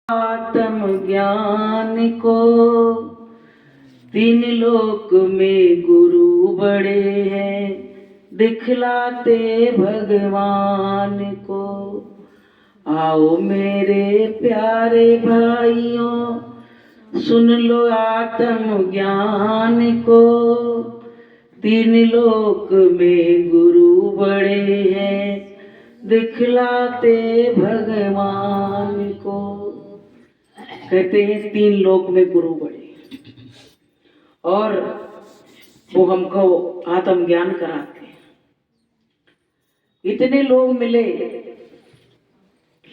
आत्म ज्ञान को तीन लोक में गुरु बड़े हैं, दिखलाते भगवान को। आओ मेरे प्यारे भाइयों, सुन लो आत्म ज्ञान को। तीन लोक में गुरु बड़े हैं, दिखलाते भगवान को। कहते हैं तीन लोक में गुरु बड़े, और वो हमको आत्म ज्ञान कराते हैं। इतने लोग मिले,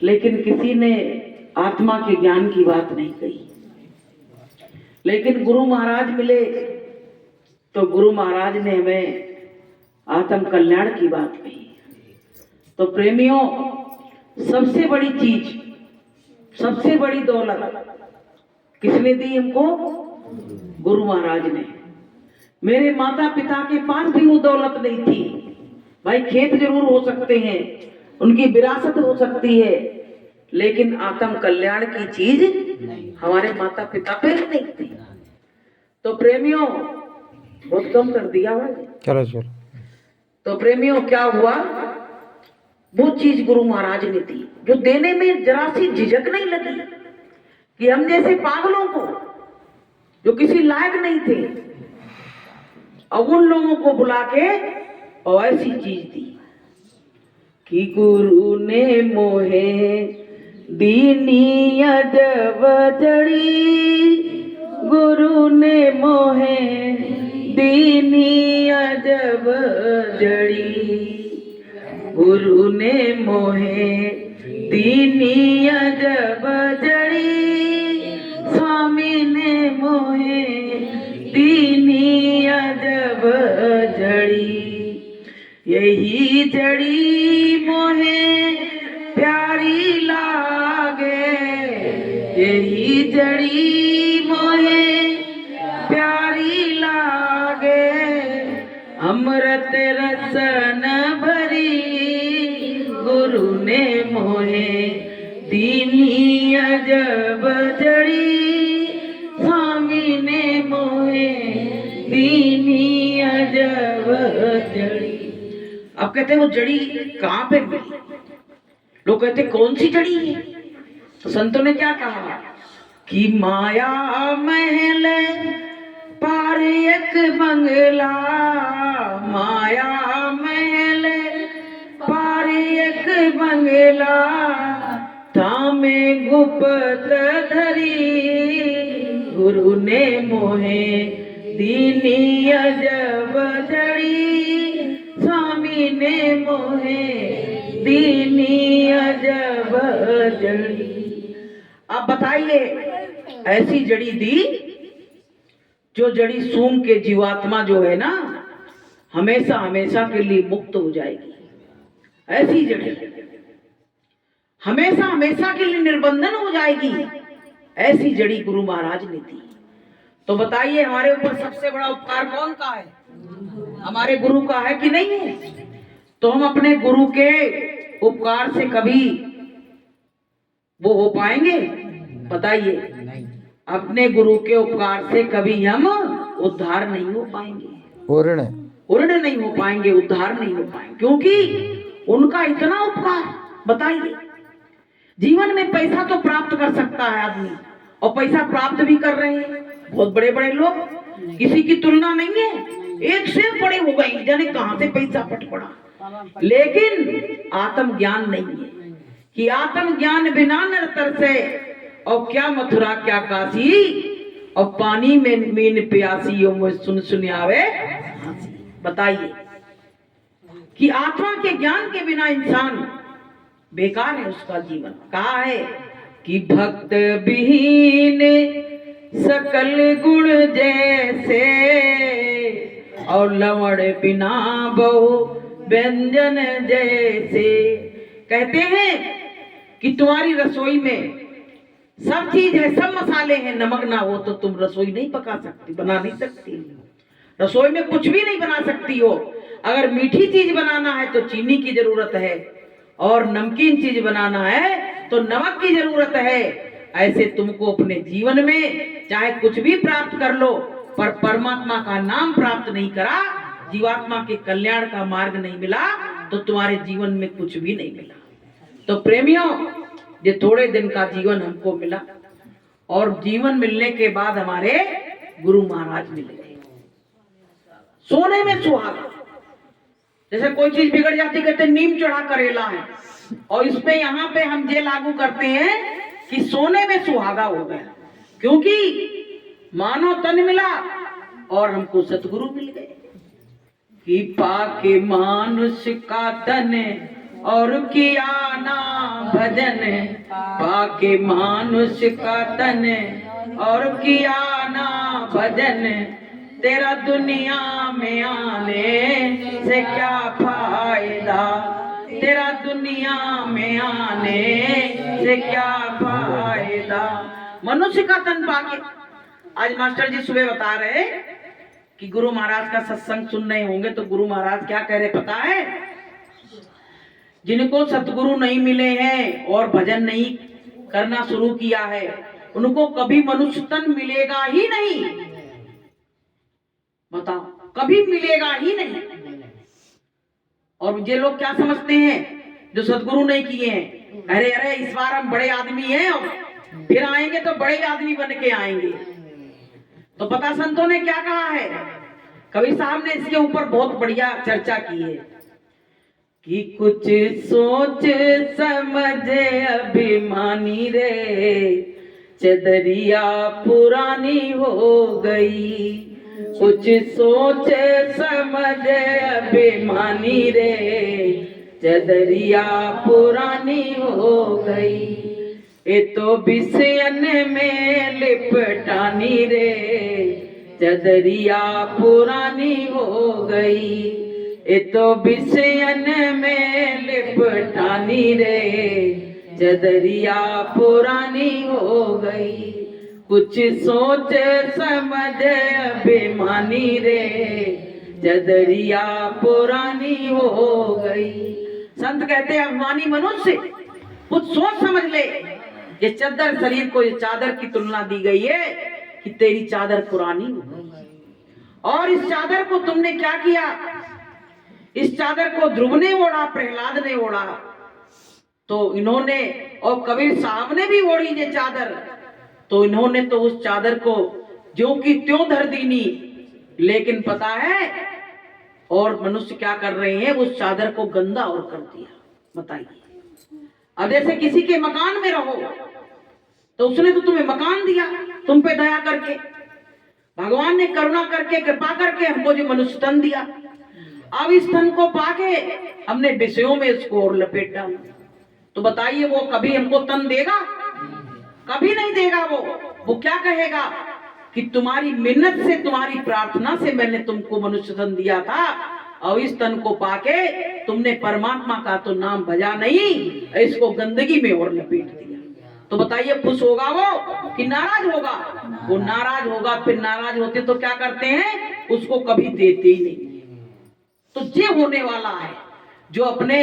लेकिन किसी ने आत्मा के ज्ञान की बात नहीं कही। लेकिन गुरु महाराज मिले तो गुरु महाराज ने हमें आत्म कल्याण की बात कही। तो प्रेमियों, सबसे बड़ी चीज, सबसे बड़ी दौलत किसने दी हमको? गुरु महाराज ने। मेरे माता पिता के पास भी वो दौलत नहीं थी। भाई खेत जरूर हो सकते हैं, उनकी विरासत हो सकती है, लेकिन आत्म कल्याण की चीज हमारे माता पिता पे ही नहीं थी। तो प्रेमियों, बहुत कम कर दिया भाई। चलो चलो। तो प्रेमियों, क्या हुआ? वो चीज गुरु महाराज ने दी जो देने में जरा सी झिझक नहीं लगी कि हम जैसे पागलों को, जो किसी लायक नहीं थे, अब उन लोगों को बुला के और ऐसी चीज दी कि गुरु ने मोहे दीनी अजब जड़ी। गुरु ने मोहे दीनी अजब जड़ी। गुरु ने मोहे दीनी अजब जड़ी। स्वामी ने मोहे दीनी अजब जड़ी। यही जड़ी मोहे प्यारी लागे। यही जड़ी मोहे प्यारी लागे। अमृत रसन भरी गुरु ने मोहे दीनी अजब जड़ी। स्वामी ने मोहे दीनी अजब जड़ी। अब कहते हैं वो जड़ी कहाँ पे मिली? लोग कहते कौन सी जड़ी है? तो संतों ने क्या कहा कि माया महल पार एक बंगला। माया महल पार एक बंगला। थामे गुप्त धरी। गुरु ने मोहे दीनी अजब जड़ी। स्वामी ने मोहे दीनी अजब जड़ी। अब बताइए, ऐसी जड़ी दी जो जड़ी सूंघ के जीवात्मा जो है ना, हमेशा हमेशा के लिए मुक्त हो जाएगी। ऐसी जड़ी हमेशा हमेशा के लिए निर्बंधन हो जाएगी। ऐसी जड़ी गुरु महाराज ने दी। तो बताइए, हमारे ऊपर सबसे बड़ा उपकार कौन का है? हमारे गुरु का है कि नहीं है? तो हम अपने गुरु के उपकार से कभी वो हो पाएंगे? बताइए, अपने गुरु के उपकार से कभी हम उद्धार नहीं हो पाएंगे। उर्ण नहीं हो पाएंगे, उद्धार नहीं हो पाएंगे, क्योंकि उनका इतना उपकार। बताइए, जीवन में पैसा तो प्राप्त कर सकता है आदमी, और पैसा प्राप्त भी कर रहे हैं बहुत बड़े बड़े लोग, किसी की तुलना नहीं है। एक से बड़े हो गए, जाने कहां से पैसा फट पड़ा। लेकिन आत्म ज्ञान नहीं है कि आत्म ज्ञान बिना नरतर से, और क्या मथुरा क्या काशी, और पानी में मीन प्यासी और सुन सुन आवे। बताइए कि आत्मा के ज्ञान के बिना इंसान बेकार है, उसका जीवन। कहा है कि भक्त विहीन सकल गुण जैसे, और लवण बिना बहु व्यंजन जैसे। कहते हैं कि तुम्हारी रसोई में सब चीज है, सब मसाले हैं, नमक ना हो तो तुम रसोई नहीं पका सकती, बना नहीं सकती। रसोई में कुछ भी नहीं बना सकती हो। अगर मीठी चीज बनाना है तो चीनी की जरूरत है, और नमकीन चीज बनाना है तो नमक की जरूरत है। ऐसे तुमको अपने जीवन में चाहे कुछ भी प्राप्त कर लो, पर परमात्मा का नाम प्राप्त नहीं करा, जीवात्मा के कल्याण का मार्ग नहीं मिला, तो तुम्हारे जीवन में कुछ भी नहीं मिला। तो प्रेमियों, ये थोड़े दिन का जीवन हमको मिला, और जीवन मिलने के बाद हमारे गुरु महाराज मिले। सोने में सुहागा, जैसे कोई चीज बिगड़ जाती कहते नीम चढ़ा करेला है, और इस पे यहाँ पे हम ये लागू करते हैं कि सोने में सुहागा हो गया, क्योंकि मानव तन मिला और हमको सतगुरु मिल गए। कि पाके मानुष का तन और किया ना भजन, पाके मानुष का तन और किया ना भजन, तेरा दुनिया में आने से क्या फायदा, तेरा दुनिया में आने से क्या फायदा। मनुष्य का तन पाके, आज मास्टर जी सुबह बता रहे कि गुरु महाराज का सत्संग सुन रहे होंगे, तो गुरु महाराज क्या कह रहे पता है? जिनको सतगुरु नहीं मिले हैं और भजन नहीं करना शुरू किया है, उनको कभी मनुष्य तन मिलेगा ही नहीं। बताओ, कभी मिलेगा ही नहीं। और ये लोग क्या समझते हैं जो सतगुरु नहीं किए हैं, अरे अरे इस बार हम बड़े आदमी हैं और फिर आएंगे तो बड़े आदमी बन के आएंगे। तो पता संतों ने क्या कहा है, कबीर साहब ने इसके ऊपर बहुत बढ़िया चर्चा की है कि कुछ सोच समझ अभिमानी रे, चदरिया पुरानी हो गई, कुछ सोच समझ अभिमानी रे, चदरिया पुरानी हो गई, ये तो बिसयन में लिपटानी रे, चदरिया पुरानी हो गई, ये तो बिसयन में लिपटानी रे, चदरिया पुरानी हो गई, कुछ सोच समझ अभिमानी रे, चदरिया पुरानी हो गई। संत कहते हैं अभिमानी मनुष्य कुछ सोच समझ ले, ये चद्दर शरीर को ये चादर की तुलना दी गई है कि तेरी चादर पुरानी हो गई, और इस चादर को तुमने क्या किया, इस चादर को ध्रुव ने ओढ़ा, प्रहलाद ने ओढ़ा, तो इन्होंने और कबीर साहब ने भी ओढ़ी ये चादर, तो इन्होंने तो उस चादर को ज्यों की त्यों धर दीनी। लेकिन पता है और मनुष्य क्या कर रहे हैं, उस चादर को गंदा और कर दिया। बताइए, अब जैसे किसी के मकान में रहो तो उसने तो तुम्हें मकान दिया, तुम पे दया करके, भगवान ने करुणा करके कृपा करके हमको जो मनुष्य तन दिया, अब इस तन को पाके हमने विषयों में इसको और लपेट डाला, तो बताइए वो कभी हमको तन देगा? कभी नहीं देगा। वो क्या कहेगा कि तुम्हारी मिन्नत से, तुम्हारी प्रार्थना से मैंने तुमको मनुष्य तन दिया था, और इस तन को पाके तुमने परमात्मा का तो नाम भजा नहीं, इसको गंदगी में और लपेट दिया। तो बताइए खुश होगा वो कि नाराज होगा? वो नाराज होगा। फिर नाराज होते तो क्या करते हैं, उसको कभी देते ही नहीं। तो ये होने वाला है जो अपने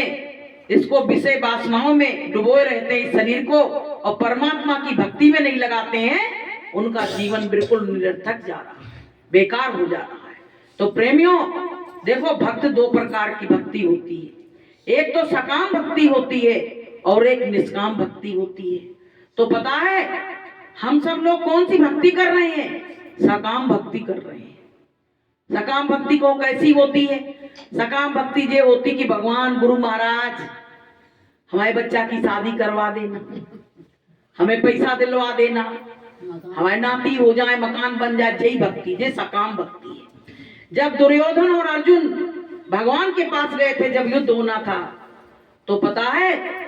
इसको विषय वासनाओं में डुबोए रहते हैं इस शरीर को, और परमात्मा की भक्ति में नहीं लगाते हैं, उनका जीवन बिल्कुल निरर्थक जा रहा है, बेकार हो जा रहा है। तो प्रेमियों देखो, भक्त दो प्रकार की भक्ति होती है, एक तो सकाम भक्ति होती है और एक निष्काम भक्ति होती है। तो पता है हम सब लोग कौन सी भक्ति कर रहे हैं? सकाम भक्ति कर रहे हैं। सकाम भक्ति को कैसी होती है? सकाम भक्ति ये होती कि भगवान गुरु महाराज हमारे बच्चा की शादी करवा देना, हमें पैसा दिलवा देना, हमारे नाती हो जाए, मकान बन जाए, यही भक्ति, ये सकाम भक्ति है। जब दुर्योधन और अर्जुन भगवान के पास गए थे, जब युद्ध होना था, तो पता है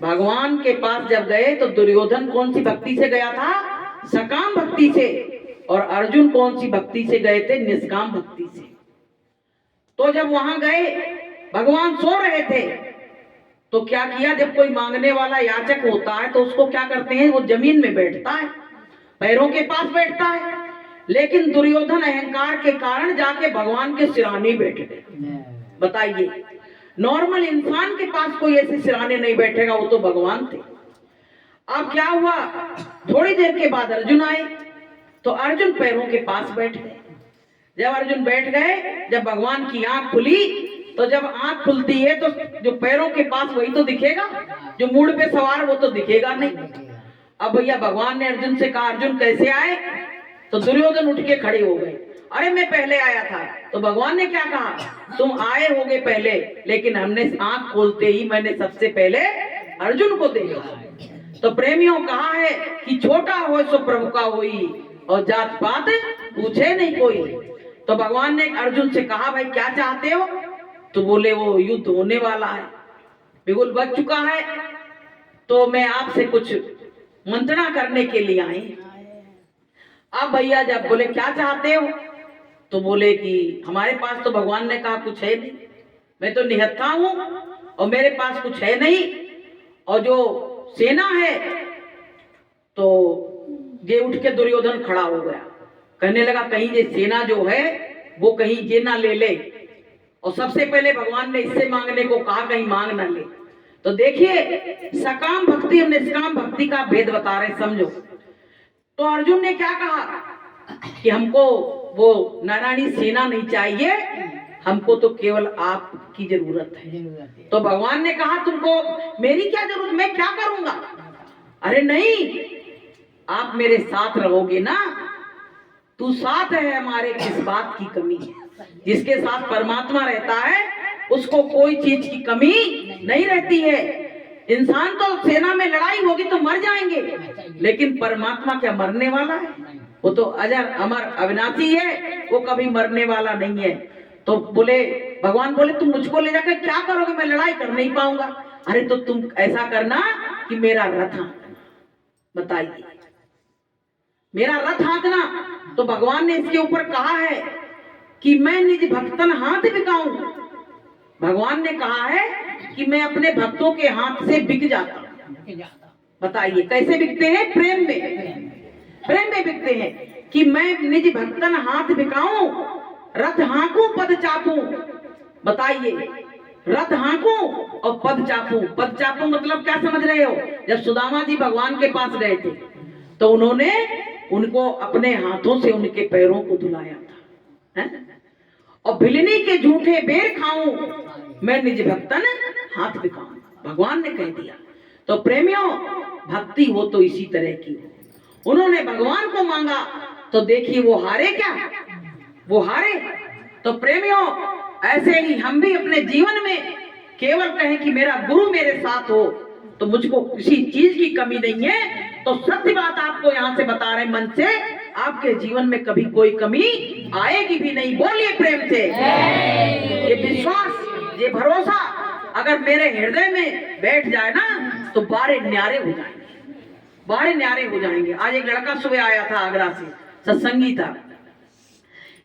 भगवान के पास जब गए तो दुर्योधन कौन सी भक्ति से गया था? सकाम भक्ति से। और अर्जुन कौन सी भक्ति से गए थे? निष्काम भक्ति से। तो जब वहां गए, भगवान सो रहे थे, तो क्या किया, जब कोई मांगने वाला याचक होता है तो उसको क्या करते हैं, वो जमीन में बैठता है, पैरों के पास बैठता है। लेकिन दुर्योधन अहंकार के कारण जाके भगवान के सिराने बैठ गए। बताइए, नॉर्मल इंसान के पास कोई ऐसे सिराने नहीं बैठेगा, वो तो भगवान थे। अब क्या हुआ, थोड़ी देर के बाद अर्जुन आए, तो अर्जुन पैरों के पास बैठ गए। जब अर्जुन बैठ गए, जब भगवान की आंख खुली, तो जब आंख खुलती है तो जो पैरों के पास वही तो दिखेगा, जो मूड पे सवार वो तो दिखेगा नहीं। अब भैया भगवान ने अर्जुन से कहा, अर्जुन कैसे आए? तो दुर्योधन उठ के खड़े हो गए, अरे मैं पहले आया था। तो भगवान ने क्या कहा, तुम आए होगे पहले, लेकिन हमने आंख खोलते ही मैंने सबसे पहले अर्जुन को देखा। तो प्रेमियों कहा है कि छोटा हो सो प्रभु का होई, और जात पात पूछे नहीं कोई। तो भगवान ने अर्जुन से कहा, भाई क्या चाहते हो? तो बोले वो युद्ध होने वाला है, बिगुल बज चुका है, तो मैं आपसे कुछ मंत्रणा करने के लिए आए। अब भैया जब बोले क्या चाहते हो, तो बोले कि हमारे पास तो भगवान ने कहा कुछ है नहीं, मैं तो निहत्था हूं और मेरे पास कुछ है नहीं, और जो सेना है। तो ये उठ के दुर्योधन खड़ा हो गया, कहने लगा कहीं ये सेना जो है वो कहीं ये ना ले ले, और सबसे पहले भगवान ने इससे मांगने को कहा, कहीं मांग ना ले। तो देखिए सकाम भक्ति और निष्काम भक्ति का भेद बता रहे, समझो। तो अर्जुन ने क्या कहा कि हमको वो नारायणी सेना नहीं चाहिए, हमको तो केवल आपकी जरूरत है। तो भगवान ने कहा, तुमको मेरी क्या जरूरत, मैं क्या करूंगा? अरे नहीं, आप मेरे साथ रहोगे ना, तू साथ है हमारे, किस बात की कमी है? जिसके साथ परमात्मा रहता है उसको कोई चीज की कमी नहीं रहती है। इंसान तो सेना में लड़ाई होगी तो मर जाएंगे, लेकिन परमात्मा क्या मरने वाला है? वो तो अजर अमर अविनाशी है, वो कभी मरने वाला नहीं है। तो बोले भगवान बोले तुम मुझको ले जाकर क्या करोगे? मैं लड़ाई कर नहीं पाऊंगा। अरे तो तुम ऐसा करना कि मेरा रथ हाँकना। बताइए, मेरा रथ हाँकना। तो भगवान ने इसके ऊपर कहा है कि मैं निज भक्तन हाथ बिकाऊं। भगवान ने कहा है कि मैं अपने भक्तों के हाथ से बिक जाता हूं। बताइए कैसे बिकते हैं? प्रेम में, प्रेम में बिकते हैं कि मैं निज भक्तन हाथ बिकाऊं, रथ हाँकूं पद चापूं। बताइए, रथ हाँकूं और पद चापूं। पद चापूं मतलब क्या समझ रहे हो? जब सुदामा जी भगवान के पास गए थे तो उन्होंने उनको अपने हाथों से उनके पैरों को धुलाया था, है? और भिलनी के झूठे बेर खाऊं, मैं निज भक्तन हाथ बिकाऊं। भगवान ने कह दिया। तो प्रेमियों, भक्ति हो तो इसी तरह की हो। उन्होंने भगवान को मांगा तो देखिए वो हारे क्या? वो हारे। तो प्रेमियों, ऐसे ही हम भी अपने जीवन में केवल कहें कि मेरा गुरु मेरे साथ हो तो मुझको किसी चीज की कमी नहीं है। तो सत्य बात आपको यहाँ से बता रहे मन से, आपके जीवन में कभी कोई कमी आएगी भी नहीं। बोलिए प्रेम से। ये विश्वास, ये भरोसा अगर मेरे हृदय में बैठ जाए ना तो बारे न्यारे हो जाएंगे, बारे न्यारे हो जाएंगे। आज एक लड़का सुबह आया था आगरा से, सत्संगी था,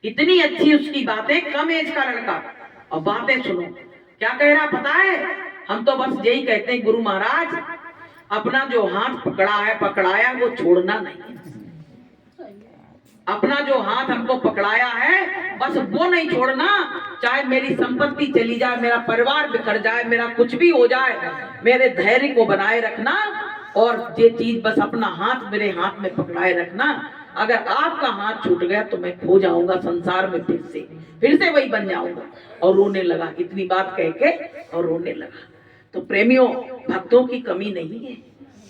इतनी अच्छी उसकी बातें, कम एज का लड़का, और बातें सुनो क्या कह रहा पता है? हम तो बस यही कहते हैं गुरु महाराज, अपना जो हाथ पकड़ा है पकड़ाया वो छोड़ना नहीं। अपना जो हाथ हमको पकड़ाया है बस वो नहीं छोड़ना, चाहे मेरी संपत्ति चली जाए, मेरा परिवार बिखर जाए, मेरा कुछ भी हो जाए, मेरे धैर्य को बनाए रखना। और ये चीज बस अपना हाथ मेरे हाथ में पकड़ाए रखना। अगर आपका हाथ छूट गया तो मैं खो जाऊंगा संसार में, फिर से वही बन जाऊंगा। और रोने लगा, इतनी बात कह के और रोने लगा। तो प्रेमियों, भक्तों की कमी नहीं है।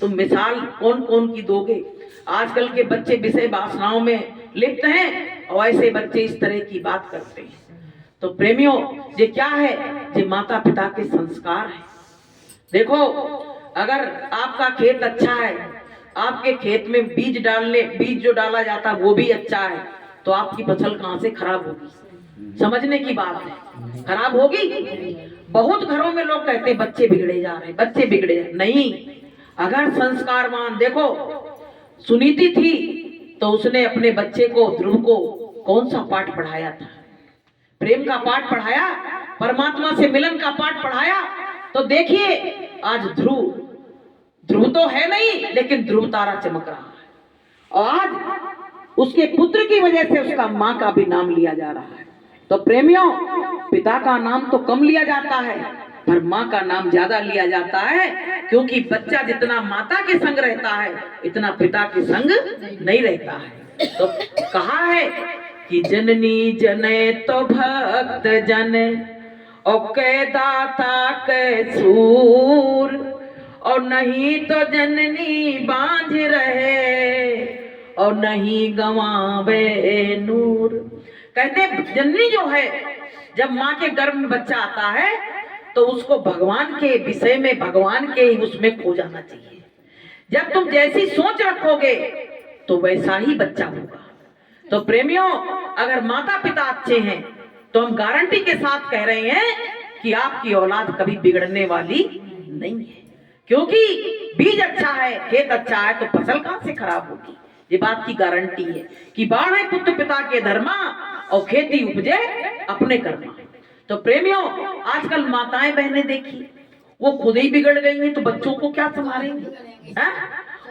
तुम मिसाल कौन कौन की दोगे? आजकल के बच्चे विषय वासनाओं में लिप्त हैं और ऐसे बच्चे इस तरह की बात करते हैं। तो प्रेमियों, ये क्या है? ये माता पिता के संस्कार है। देखो, अगर आपका खेत अच्छा है, आपके खेत में बीज जो डाला जाता वो भी अच्छा है, तो आपकी फसल कहां से खराब होगी? समझने की बात है, खराब होगी। बहुत घरों में लोग कहते हैं बच्चे बिगड़े जा रहे हैं, बच्चे बिगड़े जा रहे। नहीं, अगर संस्कारवान, देखो सुनीति थी तो उसने अपने बच्चे को, ध्रुव को, कौन सा पाठ पढ़ाया था? प्रेम का पाठ पढ़ाया, परमात्मा से मिलन का पाठ पढ़ाया। तो देखिए आज ध्रुव तो है नहीं, लेकिन ध्रुव तारा चमक रहा है, और आज उसके पुत्र की वजह से उसका माँ का भी नाम लिया जा रहा है। तो प्रेमियों, पिता का नाम तो कम लिया जाता है, पर माँ का नाम ज्यादा लिया जाता है, क्योंकि बच्चा जितना माता के संग रहता है इतना पिता के संग नहीं रहता है। तो कहा है कि जननी जने तो भक्त जन और कै दाता कै सूर, और नहीं तो जननी बांझ रहे और नहीं गंवावे नूर। कहते जननी जो है, जब माँ के गर्भ में बच्चा आता है तो उसको भगवान के विषय में, भगवान के ही उसमें खो जाना चाहिए। जब तुम जैसी सोच रखोगे तो वैसा ही बच्चा होगा। तो प्रेमियों, अगर माता पिता अच्छे हैं तो हम गारंटी के साथ कह रहे हैं कि आपकी औलाद कभी बिगड़ने वाली नहीं है, क्योंकि बीज अच्छा है, खेत अच्छा है, तो फसल कहां से खराब होगी। ये बात की गारंटी है कि बाढ़े पुत्र पिता के धर्मा और खेती उपजे अपने कर्मा। तो प्रेमियों, आजकल माताएं बहनें देखी, वो खुद ही बिगड़ गई हैं, तो बच्चों को क्या संभालेंगी?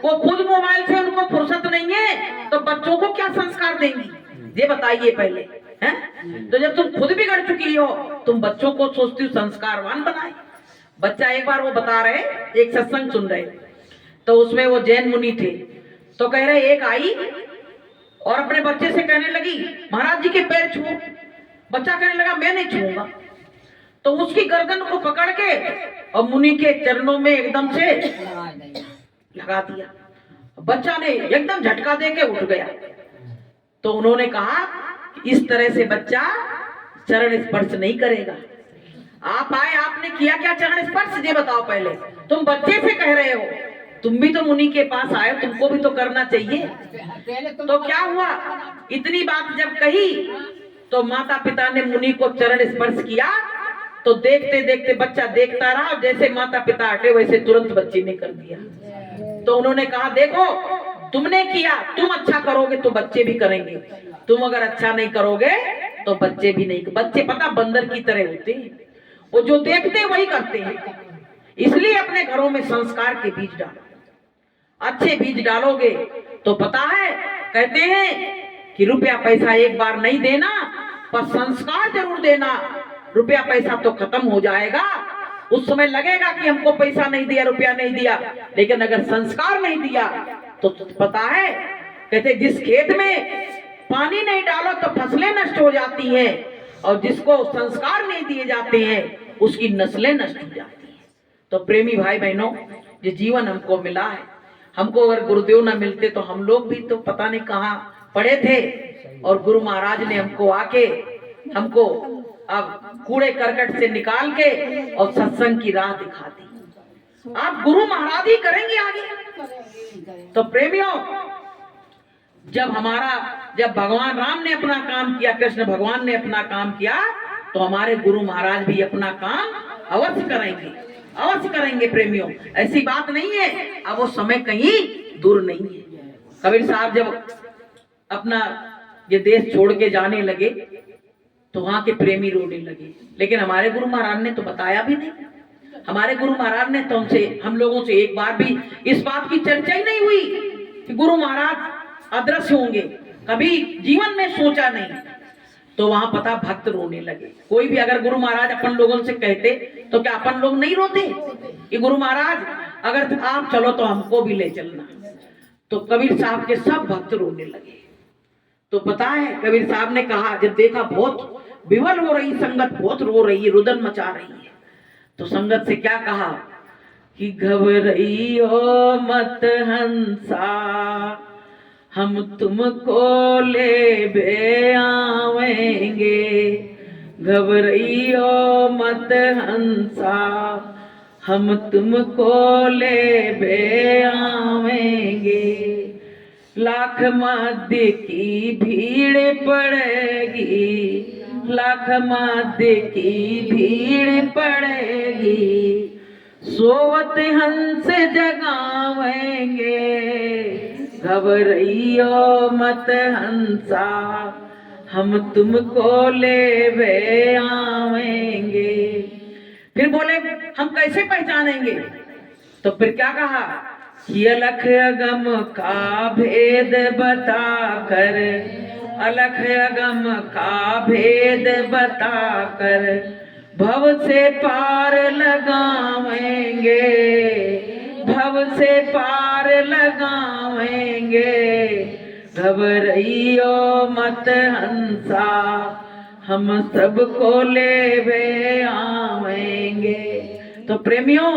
वो खुद मोबाइल से उनको फुर्सत नहीं है तो बच्चों को क्या संस्कार देंगी? ये बताइए पहले, हैं? तो जब तुम खुद बिगड़ चुकी हो, तुम बच्चों को सोचती हो संस्कारवान बनाए। बच्चा, एक बार वो बता रहे, एक सत्संग सुन रहे, तो उसमें वो जैन मुनि थे, तो कह रहे एक आई और अपने बच्चे से कहने लगी महाराज जी के पैर छुओ। बच्चा कहने लगा मैं नहीं छूऊंगा। तो उसकी गर्दन को पकड़ के और मुनि के चरणों में एकदम से लगा दिया। बच्चा ने एकदम झटका दे के उठ गया। तो उन्होंने कहा इस तरह से बच्चा चरण स्पर्श नहीं करेगा। आप आए, आपने किया क्या चरण स्पर्श? ये बताओ पहले। तुम बच्चे से कह रहे हो, तुम भी तो मुनि के पास आए, तुमको भी तो करना चाहिए। तो क्या हुआ, इतनी बात जब कही तो माता पिता ने मुनि को चरण स्पर्श किया, तो देखते देखते बच्चा देखता रहा, जैसे माता पिता हटे वैसे तुरंत बच्चे ने कर दिया। तो उन्होंने कहा देखो, तुमने किया, तुम अच्छा करोगे तो बच्चे भी करेंगे, तुम अगर अच्छा नहीं करोगे तो बच्चे भी नहीं। बच्चे पता बंदर की तरह होते हैं, वो जो देखते हैं वही करते हैं। इसलिए अपने घरों में संस्कार के बीज डालो। अच्छे बीज डालोगे तो पता है, कहते हैं कि रुपया पैसा एक बार नहीं देना, पर संस्कार जरूर देना। रुपया पैसा तो खत्म हो जाएगा, उस समय लगेगा कि हमको पैसा नहीं दिया, रुपया नहीं दिया, लेकिन अगर संस्कार नहीं दिया तो पता है, कहते जिस खेत में पानी नहीं डालो तो फसलें नष्ट हो जाती हैं, और जिसको संस्कार नहीं दिए जाते हैं उसकी नस्लें नष्ट हो जाती हैं। तो प्रेमी भाई बहनों, ये जीवन हमको मिला है, हमको अगर गुरुदेव ना मिलते तो हम लोग भी तो पता नहीं कहाँ पड़े थे, और गुरु महाराज ने हमको आके हमको अब कूड़े करकट से निकाल के और सत्संग की राह दिखा दी। आप गुरु महाराज ही करेंगे आगे। तो प्रेमियों, जब भगवान राम ने अपना काम किया, कृष्ण भगवान ने अपना काम किया, तो हमारे गुरु महाराज भी अपना काम अवश्य करेंगे, अवश्य करेंगे। प्रेमियों, ऐसी बात नहीं है, अब वो समय कहीं दूर नहीं है। कबीर साहब जब अपना ये देश छोड़ के जाने लगे तो वहां के प्रेमी रोने लगे, लेकिन हमारे गुरु महाराज ने तो बताया भी नहीं। हमारे गुरु महाराज ने तो हम लोगों से एक बार भी इस बात की चर्चा ही नहीं हुई कि गुरु महाराज अदृश्य होंगे, कभी जीवन में सोचा नहीं। तो वहां पता भक्त रोने लगे। कोई भी अगर गुरु महाराज अपन लोगों से कहते तो क्या अपन लोग नहीं रोते कि गुरु महाराज अगर आप चलो तो हमको भी ले चलना? तो कबीर साहब के सब भक्त रोने लगे। तो पता है, कबीर साहब ने कहा, जब देखा बहुत विवल हो रही संगत, बहुत रो रही है, रुदन मचा रही है, तो संगत से क्या कहा कि घबराइयो मत हंसा, हम तुमको ले बे आवेंगे। घबराइयो मत हंसा, हम तुमको ले बे आवेंगे। लाख मध्य की भीड़ पड़ेगी, लाख मध्य की भीड़ पड़ेगी, सोवत हंस जगावेंगे। घबराइयो मत हंसा, हम तुमको ले आवेंगे। फिर बोले हम कैसे पहचानेंगे? तो फिर क्या कहा, अलख अगम का भेद बता कर, अलख अगम का भेद बता कर, भव से पार लगावेंगे, भव से पार लगावेंगे, घबराइयो मत हंसा, हम सबको लेवे आवेंगे। तो प्रेमियों,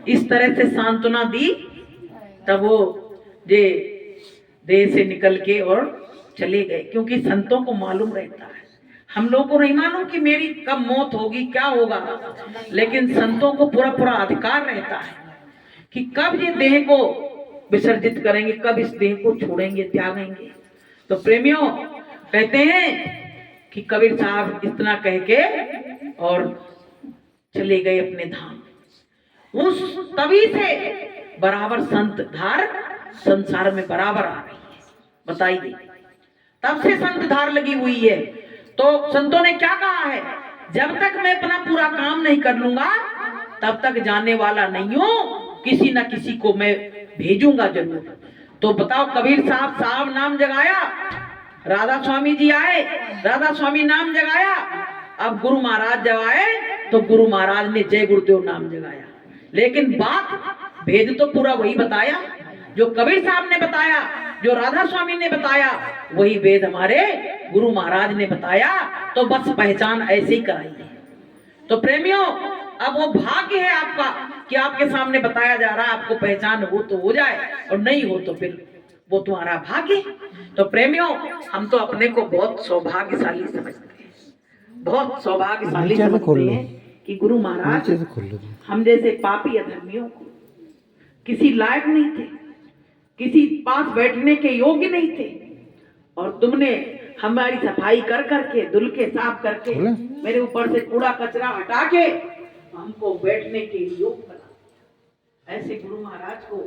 इस तरह से सांत्वना दी, तब वो जे देह से निकल के और चले गए। क्योंकि संतों को मालूम रहता है, हम लोगों को नहीं मालूम कि मेरी कब मौत होगी, क्या होगा, लेकिन संतों को पूरा पूरा अधिकार रहता है कि कब ये देह को विसर्जित करेंगे, कब इस देह को छोड़ेंगे, त्यागेंगे। तो प्रेमियों, कहते हैं कि कबीर साहब इतना कह के और चले गए अपने धाम। उस तभी से बराबर संत धार संसार में बराबर आ रही है, बताइए। तब से संत धार लगी हुई है। तो संतों ने क्या कहा है, जब तक मैं अपना पूरा काम नहीं कर लूंगा तब तक जाने वाला नहीं हूं, किसी न किसी को मैं भेजूंगा जरूर। तो बताओ, कबीर साहब नाम जगाया, राधा स्वामी जी आए, राधा स्वामी नाम जगाया। अब गुरु महाराज जब आए तो गुरु महाराज ने जय गुरुदेव नाम जगाया। लेकिन बात भेद तो पूरा वही बताया जो कबीर साहब ने बताया, जो राधा स्वामी ने बताया, वही वेद हमारे गुरु महाराज ने बताया। तो बस पहचान ऐसे ही कराई है। तो प्रेमियों, अब वो भाग्य है आपका कि आपके सामने बताया जा रहा है, आपको पहचान हो तो हो जाए और नहीं हो तो फिर वो तुम्हारा भाग्य। तो प्रेमियों, हम तो अपने को बहुत सौभाग्यशाली समझते हैं, बहुत सौभाग्यशाली समझते हैं कि गुरु महाराज हम जैसे पापी अधर्मियों को किसी लायक नहीं थे, किसी पास बैठने के योग्य नहीं थे, और तुमने हमारी सफाई कर करके, धुल के, साफ करके, मेरे ऊपर से कूड़ा कचरा हटा के हमको बैठने के योग्य बना। ऐसे गुरु महाराज को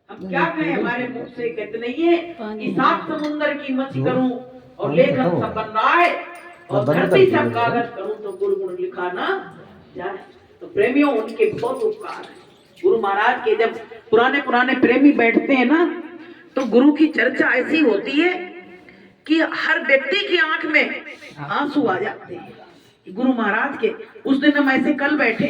हम क्या कहें, हमारे मुख से कहते नहीं है कि 7 समुंदर की मछली करूं और लेखन सब बन रहा है और धरती सब कागज करूं तो गुरु गुण लिखा ना जाए। तो प्रेमियों, उनके बहुत उपकार है। गुरु महाराज के जब पुराने प्रेमी बैठते हैं ना, तो गुरु की चर्चा ऐसी होती है कि हर व्यक्ति की आंख में आंसू आ जाते हैं। गुरु महाराज के उस दिन हम ऐसे कल बैठे,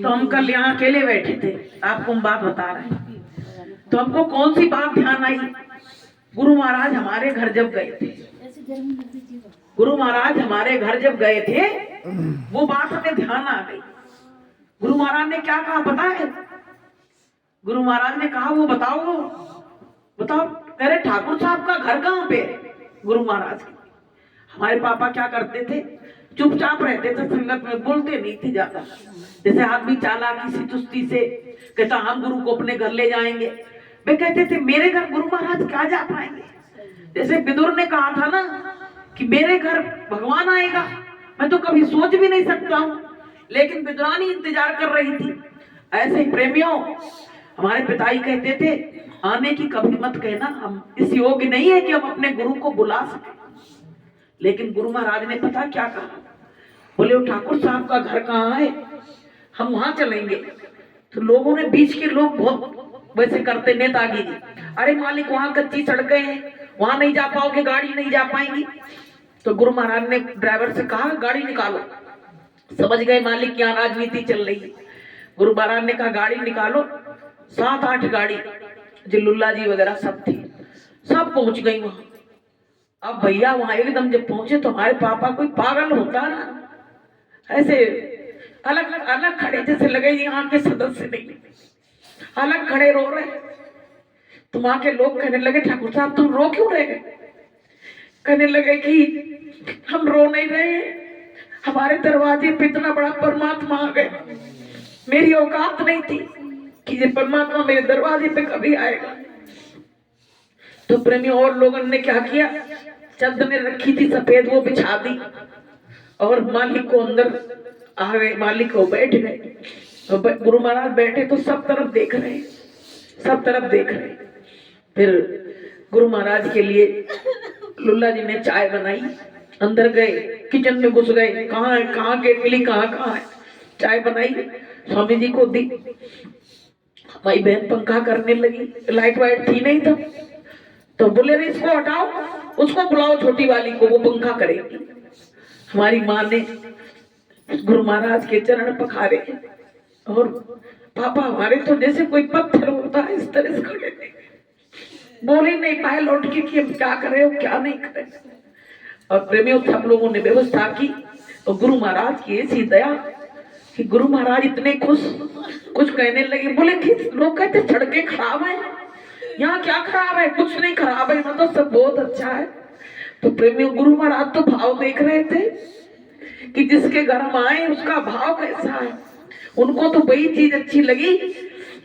तो हम कल यहाँ अकेले बैठे थे, आपको हम बात बता रहे हैं। तो हमको कौन सी बात ध्यान आई, गुरु महाराज हमारे घर जब गए थे, गुरु महाराज हमारे घर जब गए थे, वो बात हमें ध्यान आ गई। गुरु महाराज ने क्या कहा पता है? गुरु महाराज ने कहा, वो बताओ बताओ। कह रहे, ठाकुर साहब का घर कहाँ पे? गुरु महाराज के। हमारे पापा क्या करते थे, चुपचाप रहते थे, संगत में बोलते नहीं थे ज्यादा। जैसे आदमी चालाकी से, चुस्ती से कहता हम गुरु को अपने घर ले जाएंगे, वे कहते थे मेरे घर गुरु महाराज क्या जा पाएंगे। जैसे विदुर ने कहा था ना कि मेरे घर भगवान आएगा, मैं तो कभी सोच भी नहीं सकता हूँ, लेकिन विद्वानी इंतजार कर रही थी। ऐसे ही प्रेमियों, हमारे पिताजी कहते थे आने की कभी मत कहना, हम इस योग्य नहीं है कि हम अपने गुरु को बुला सके। लेकिन गुरु महाराज ने पता क्या कहा, बोले वो ठाकुर साहब का घर कहाँ है, हम वहां चलेंगे। तो लोगों ने, बीच के लोग बहुत वैसे करते, नेतागिरी, अरे मालिक वहां कच्ची सड़कें हैं, वहां नहीं जा पाओगे, गाड़ी नहीं जा पाएंगी। तो गुरु महाराज ने ड्राइवर से कहा गाड़ी निकालो। समझ गए मालिक यहाँ राजनीति चल रही है। गुरु महाराज ने कहा गाड़ी निकालो। 7-8 गाड़ी, जिल्लुल्ला जी वगैरह सब थी, सब पहुंच गई वहां। अब भैया वहां एकदम जब पहुंचे तो हमारे पापा, कोई पागल होता ना, ऐसे अलग अलग खड़े, जैसे लगे यहाँ के सदस्य नहीं, अलग खड़े रो रहे। तो वहां के लोग कहने लगे ठाकुर साहब तुम रो क्यों रहे? कहने लगे कि हम रो नहीं रहे, हमारे दरवाजे पे इतना बड़ा परमात्मा आ गया, मेरी औकात नहीं थी कि ये परमात्मा मेरे दरवाजे पे कभी आएगा। तो प्रेमी और लोगों ने क्या किया, चादर रखी थी सफेद, वो बिछा दी और मालिक को अंदर आ गए, मालिक को बैठ गए। तो गुरु महाराज बैठे तो सब तरफ देख रहे, सब तरफ देख रहे। फिर गुरु महाराज के लिए लुल्ला जी ने चाय बनाई, अंदर गए, किचन में घुस गए, कहाँ है, कहाँ केटली, कहाँ है, चाय बनाई, स्वामी जी को दी। हमारी बहन पंखा करने लगी, लाइट वाइट थी नहीं तब, तो बोले इसको हटाओ, उसको बुलाओ छोटी वाली को, वो पंखा करेगी। हमारी माँ ने गुरु महाराज के चरण पखारे और पापा हमारे तो जैसे कोई पत्थर होता है इस तरह से खड़े थे, बोल ही नहीं पाए लौट के कि हम क्या करें और क्या नहीं करें। और प्रेमियों सब लोगों ने व्यवस्था की तो गुरु महाराज की ऐसी दया कि गुरु महाराज इतने खुश, कुछ कहने लगे, बोले कि लोग कहते सड़कें खराब है, यहाँ क्या खराब है, कुछ नहीं खराब है, यहाँ तो सब बहुत अच्छा है। तो प्रेमियों गुरु महाराज तो भाव देख रहे थे कि जिसके घर हम आए उसका भाव कैसा है। उनको तो वही चीज अच्छी लगी